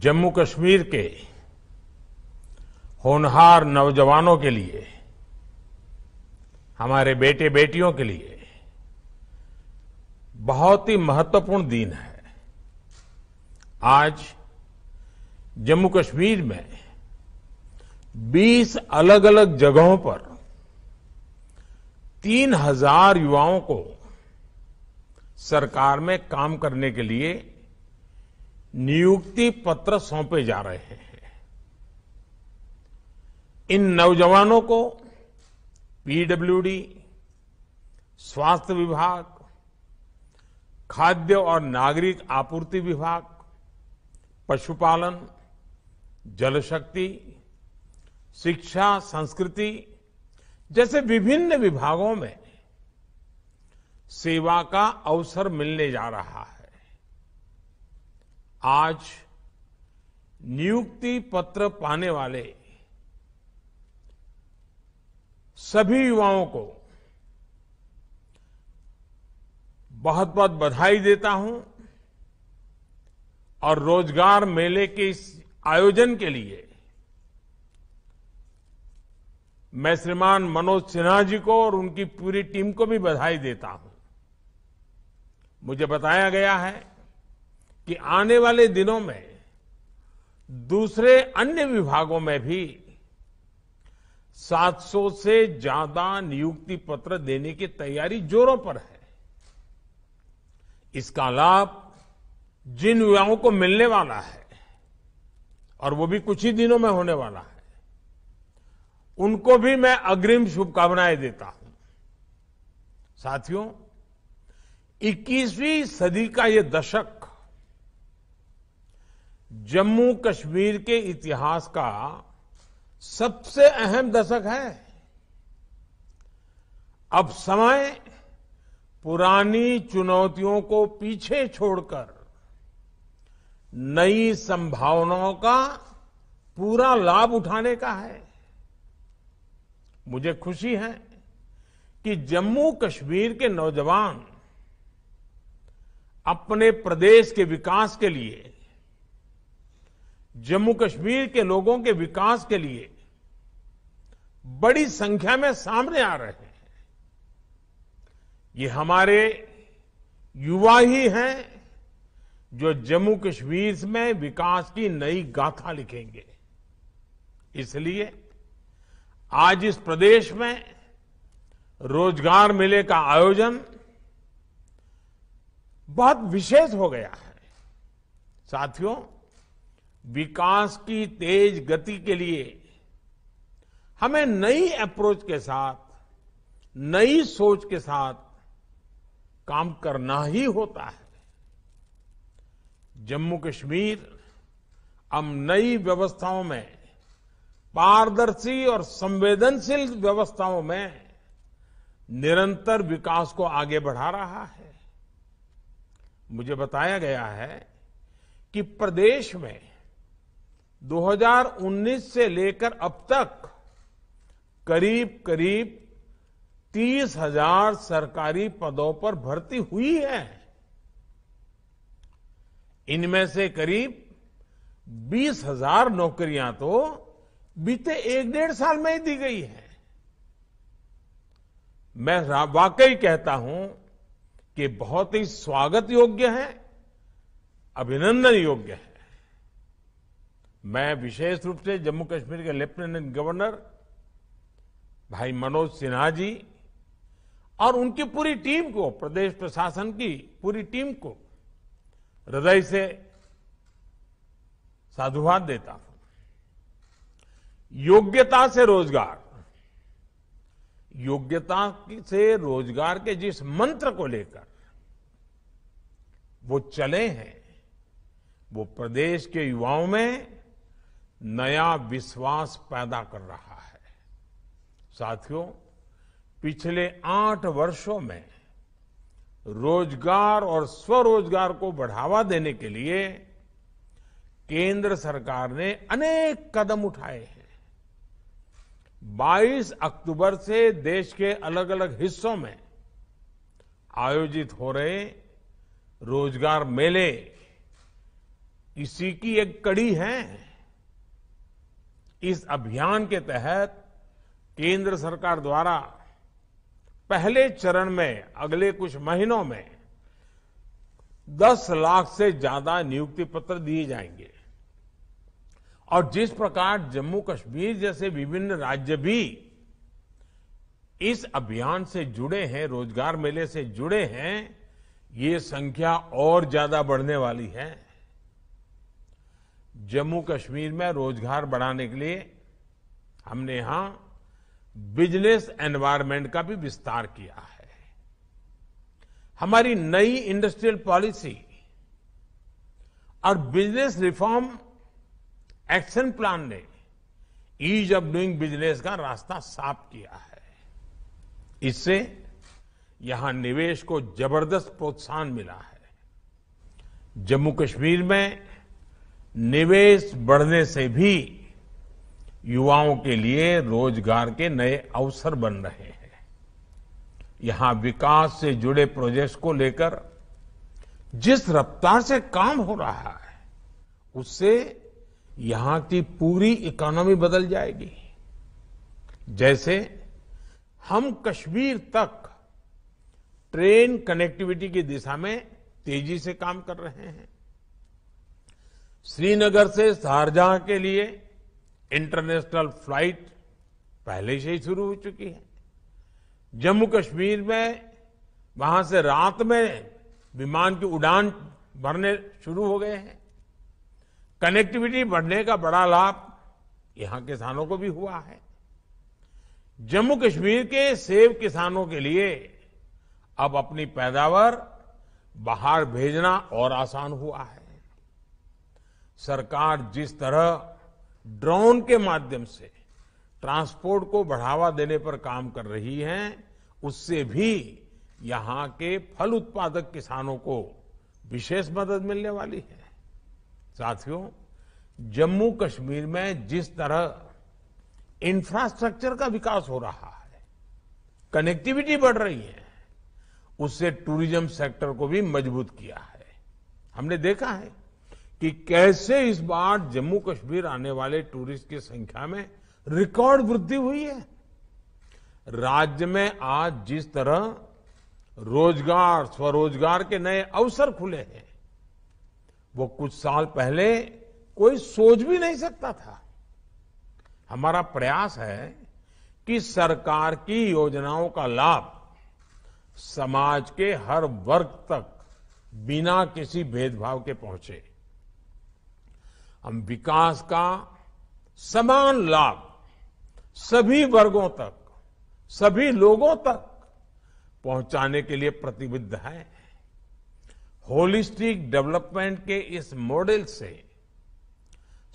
जम्मू कश्मीर के होनहार नौजवानों के लिए, हमारे बेटे बेटियों के लिए बहुत ही महत्वपूर्ण दिन है। आज जम्मू कश्मीर में 20 अलग अलग जगहों पर 3000 युवाओं को सरकार में काम करने के लिए नियुक्ति पत्र सौंपे जा रहे हैं। इन नौजवानों को पीडब्ल्यूडी, स्वास्थ्य विभाग, खाद्य और नागरिक आपूर्ति विभाग, पशुपालन, जल शक्ति, शिक्षा, संस्कृति जैसे विभिन्न विभागों में सेवा का अवसर मिलने जा रहा है। आज नियुक्ति पत्र पाने वाले सभी युवाओं को बहुत बहुत बधाई देता हूं और रोजगार मेले के इस आयोजन के लिए मैं श्रीमान मनोज सिन्हा जी को और उनकी पूरी टीम को भी बधाई देता हूं। मुझे बताया गया है कि आने वाले दिनों में दूसरे अन्य विभागों में भी 700 से ज्यादा नियुक्ति पत्र देने की तैयारी जोरों पर है। इसका लाभ जिन युवाओं को मिलने वाला है और वो भी कुछ ही दिनों में होने वाला है, उनको भी मैं अग्रिम शुभकामनाएं देता हूं। साथियों, 21वीं सदी का ये दशक जम्मू कश्मीर के इतिहास का सबसे अहम दशक है। अब समय पुरानी चुनौतियों को पीछे छोड़कर नई संभावनाओं का पूरा लाभ उठाने का है। मुझे खुशी है कि जम्मू कश्मीर के नौजवान अपने प्रदेश के विकास के लिए, जम्मू कश्मीर के लोगों के विकास के लिए बड़ी संख्या में सामने आ रहे हैं। ये हमारे युवा ही हैं जो जम्मू कश्मीर में विकास की नई गाथा लिखेंगे। इसलिए आज इस प्रदेश में रोजगार मेले का आयोजन बहुत विशेष हो गया है। साथियों, विकास की तेज गति के लिए हमें नई अप्रोच के साथ, नई सोच के साथ काम करना ही होता है। जम्मू कश्मीर अब नई व्यवस्थाओं में, पारदर्शी और संवेदनशील व्यवस्थाओं में निरंतर विकास को आगे बढ़ा रहा है। मुझे बताया गया है कि प्रदेश में 2019 से लेकर अब तक करीब करीब 30,000 सरकारी पदों पर भर्ती हुई है। इनमें से करीब 20,000 नौकरियां तो बीते 1-1.5 साल में ही दी गई है। मैं वाकई कहता हूं कि बहुत ही स्वागत योग्य है, अभिनंदन योग्य है। मैं विशेष रूप से जम्मू कश्मीर के लेफ्टिनेंट गवर्नर भाई मनोज सिन्हा जी और उनकी पूरी टीम को, प्रदेश प्रशासन की पूरी टीम को हृदय से साधुवाद देता हूं। योग्यता से रोजगार, योग्यता से रोजगार के जिस मंत्र को लेकर वो चले हैं, वो प्रदेश के युवाओं में नया विश्वास पैदा कर रहा है। साथियों, पिछले 8 वर्षों में रोजगार और स्वरोजगार को बढ़ावा देने के लिए केंद्र सरकार ने अनेक कदम उठाए हैं। 22 अक्टूबर से देश के अलग अलग हिस्सों में आयोजित हो रहे रोजगार मेले इसी की एक कड़ी है। इस अभियान के तहत केंद्र सरकार द्वारा पहले चरण में अगले कुछ महीनों में 10 लाख से ज्यादा नियुक्ति पत्र दिए जाएंगे। और जिस प्रकार जम्मू कश्मीर जैसे विभिन्न राज्य भी इस अभियान से जुड़े हैं, रोजगार मेले से जुड़े हैं, ये संख्या और ज्यादा बढ़ने वाली है। जम्मू कश्मीर में रोजगार बढ़ाने के लिए हमने यहां बिजनेस एनवायरनमेंट का भी विस्तार किया है। हमारी नई इंडस्ट्रियल पॉलिसी और बिजनेस रिफॉर्म एक्शन प्लान ने ईज ऑफ डूइंग बिजनेस का रास्ता साफ किया है। इससे यहां निवेश को जबरदस्त प्रोत्साहन मिला है। जम्मू कश्मीर में निवेश बढ़ने से भी युवाओं के लिए रोजगार के नए अवसर बन रहे हैं। यहां विकास से जुड़े प्रोजेक्ट्स को लेकर जिस रफ्तार से काम हो रहा है, उससे यहां की पूरी इकोनॉमी बदल जाएगी। जैसे हम कश्मीर तक ट्रेन कनेक्टिविटी की दिशा में तेजी से काम कर रहे हैं। श्रीनगर से शारजाह के लिए इंटरनेशनल फ्लाइट पहले से ही शुरू हो चुकी है। जम्मू कश्मीर में वहां से रात में विमान की उड़ान भरने शुरू हो गए हैं। कनेक्टिविटी बढ़ने का बड़ा लाभ यहां किसानों को भी हुआ है। जम्मू कश्मीर के सेब किसानों के लिए अब अपनी पैदावार बाहर भेजना और आसान हुआ है। सरकार जिस तरह ड्रोन के माध्यम से ट्रांसपोर्ट को बढ़ावा देने पर काम कर रही है, उससे भी यहां के फल उत्पादक किसानों को विशेष मदद मिलने वाली है। साथियों, जम्मू कश्मीर में जिस तरह इंफ्रास्ट्रक्चर का विकास हो रहा है, कनेक्टिविटी बढ़ रही है, उससे टूरिज्म सेक्टर को भी मजबूत किया है। हमने देखा है कि कैसे इस बार जम्मू कश्मीर आने वाले टूरिस्ट की संख्या में रिकॉर्ड वृद्धि हुई है। राज्य में आज जिस तरह रोजगार, स्वरोजगार के नए अवसर खुले हैं, वो कुछ साल पहले कोई सोच भी नहीं सकता था। हमारा प्रयास है कि सरकार की योजनाओं का लाभ समाज के हर वर्ग तक बिना किसी भेदभाव के पहुंचे। हम विकास का समान लाभ सभी वर्गों तक, सभी लोगों तक पहुंचाने के लिए प्रतिबद्ध है। होलिस्टिक डेवलपमेंट के इस मॉडल से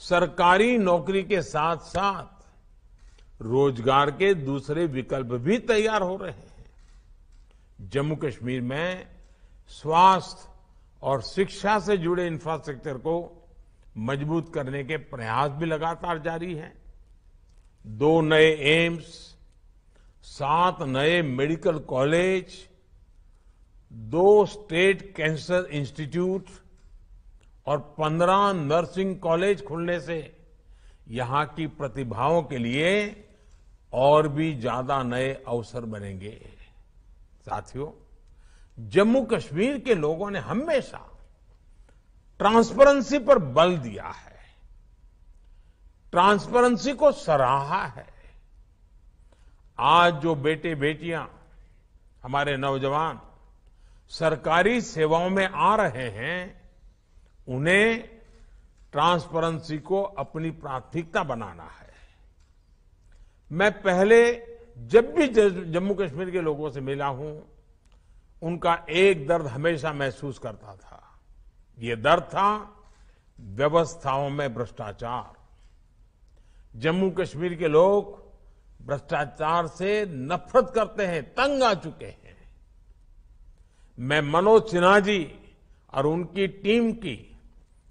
सरकारी नौकरी के साथ साथ रोजगार के दूसरे विकल्प भी तैयार हो रहे हैं। जम्मू कश्मीर में स्वास्थ्य और शिक्षा से जुड़े इंफ्रास्ट्रक्चर को मजबूत करने के प्रयास भी लगातार जारी हैं। 2 नए एम्स, 7 नए medical college, 2 state cancer institute और 15 नर्सिंग कॉलेज खुलने से यहां की प्रतिभाओं के लिए और भी ज्यादा नए अवसर बनेंगे। साथियों, जम्मू कश्मीर के लोगों ने हमेशा ट्रांसपेरेंसी पर बल दिया है, ट्रांसपेरेंसी को सराहा है। आज जो बेटे बेटियां, हमारे नौजवान सरकारी सेवाओं में आ रहे हैं, उन्हें ट्रांसपेरेंसी को अपनी प्राथमिकता बनाना है। मैं पहले जब भी जम्मू कश्मीर के लोगों से मिला हूं, उनका एक दर्द हमेशा महसूस करता था। ये दर्द था व्यवस्थाओं में भ्रष्टाचार। जम्मू कश्मीर के लोग भ्रष्टाचार से नफरत करते हैं, तंग आ चुके हैं। मैं मनोज सिन्हा जी और उनकी टीम की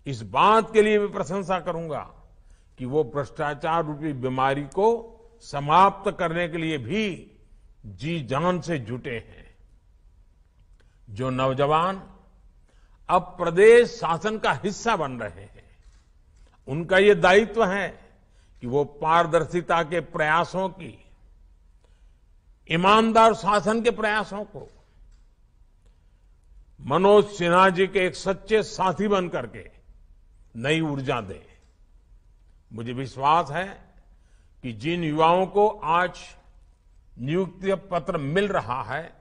इस बात के लिए भी प्रशंसा करूंगा कि वो भ्रष्टाचार रूपी बीमारी को समाप्त करने के लिए भी जी जान से जुटे हैं। जो नौजवान अब प्रदेश शासन का हिस्सा बन रहे हैं। उनका ये दायित्व है कि वो पारदर्शिता के प्रयासों की, ईमानदार शासन के प्रयासों को मनोज सिन्हा जी के एक सच्चे साथी बन करके नई ऊर्जा दें। मुझे विश्वास है कि जिन युवाओं को आज नियुक्ति पत्र मिल रहा है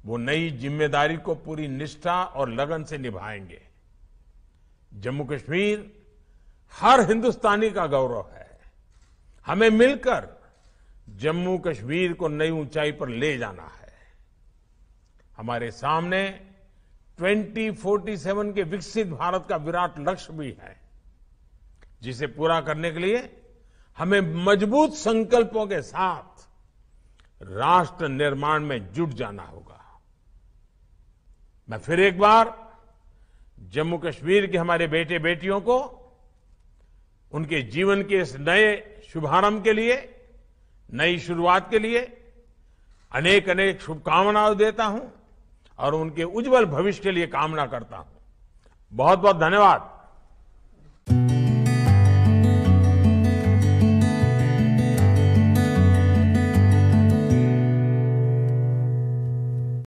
वो नई जिम्मेदारी को पूरी निष्ठा और लगन से निभाएंगे। जम्मू कश्मीर हर हिंदुस्तानी का गौरव है। हमें मिलकर जम्मू कश्मीर को नई ऊंचाई पर ले जाना है। हमारे सामने 2047 के विकसित भारत का विराट लक्ष्य भी है, जिसे पूरा करने के लिए हमें मजबूत संकल्पों के साथ राष्ट्र निर्माण में जुट जाना होगा। मैं फिर एक बार जम्मू कश्मीर के हमारे बेटे बेटियों को उनके जीवन के इस नए शुभारंभ के लिए, नई शुरुआत के लिए अनेक अनेक शुभकामनाएं देता हूं और उनके उज्जवल भविष्य के लिए कामना करता हूं। बहुत बहुत धन्यवाद।